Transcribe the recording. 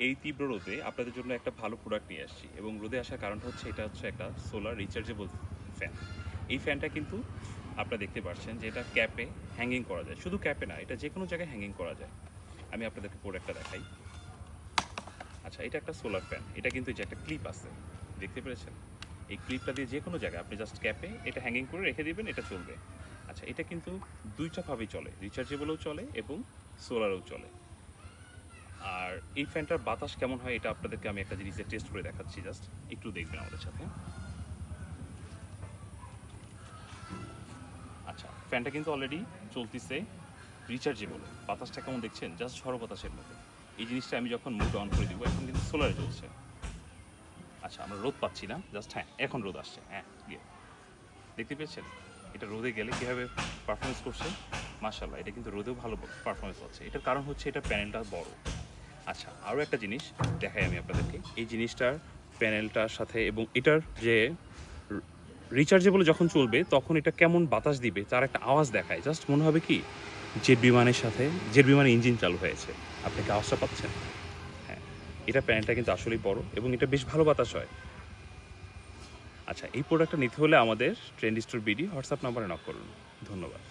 এই তীব্র রোদে আপনাদের জন্য একটা ভালো প্রোডাক্ট নিয়ে আসছি, এবং রোদে আসার কারণটা হচ্ছে এটা হচ্ছে একটা সোলার রিচার্জেবল ফ্যান। এই ফ্যানটা কিন্তু আপনারা দেখতে পাচ্ছেন যে এটা ক্যাপে হ্যাঙ্গিং করা যায়, শুধু ক্যাপে না, এটা যে কোনো জায়গায় হ্যাঙ্গিং করা যায়। আমি আপনাদেরকে প্রোডাক্টটা দেখাই। আচ্ছা, এটা একটা সোলার ফ্যান, এটা কিন্তু এই যে একটা ক্লিপ আছে, দেখতে পেরেছেন? এই ক্লিপটা দিয়ে যে কোনো জায়গায় আপনি জাস্ট ক্যাপে এটা হ্যাঙ্গিং করে রেখে দিবেন, এটা চলবে। আচ্ছা, এটা কিন্তু দুইটাভাবেই চলে, রিচার্জেবলও চলে এবং সোলারও চলে। আর এই ফ্যানটার বাতাস কেমন হয় এটা আপনাদেরকে আমি একটা জিনিসে টেস্ট করে দেখাচ্ছি, জাস্ট একটু দেখবেন আমাদের সাথে। আচ্ছা, ফ্যানটা কিন্তু অলরেডি চলতেছে রিচার্জেবল। বাতাসটা কেমন দেখছেন? জাস্ট ঝড়ো বাতাসের মতো। এই জিনিসটা আমি যখন মুড অন করে দিব, এখন কিন্তু সোলারে চলছে। আচ্ছা, আমরা রোদ পাচ্ছি না, জাস্ট হ্যাঁ এখন রোদ আসছে, হ্যাঁ গিয়ে দেখতে পেয়েছেন এটা রোদে গেলে কীভাবে পারফরমেন্স করছে। মাশাআল্লাহ, এটা কিন্তু রোদেও ভালো পারফরমেন্স হচ্ছে। এটার কারণ হচ্ছে এটা প্যানেলটা বড়। আচ্ছা, আরও একটা জিনিস দেখাই আমি আপনাদেরকে। এই জিনিসটার প্যানেলটার সাথে এবং এটার যে রিচার্জেবল যখন চলবে তখন এটা কেমন বাতাস দিবে তার একটা আওয়াজ দেখায়, জাস্ট মনে হবে কি জেট বিমানের সাথে জেট বিমানের ইঞ্জিন চালু হয়েছে। আপনি কি আওয়াজটা পাচ্ছেন? হ্যাঁ, এটা প্যানেলটা কিন্তু আসলেই বড় এবং এটা বেশ ভালো বাতাস হয়। আচ্ছা, এই প্রোডাক্টটা নিতে হলে আমাদের ট্রেন্ড স্টোর বিডি হোয়াটসঅ্যাপ নাম্বারে নক করুন। ধন্যবাদ।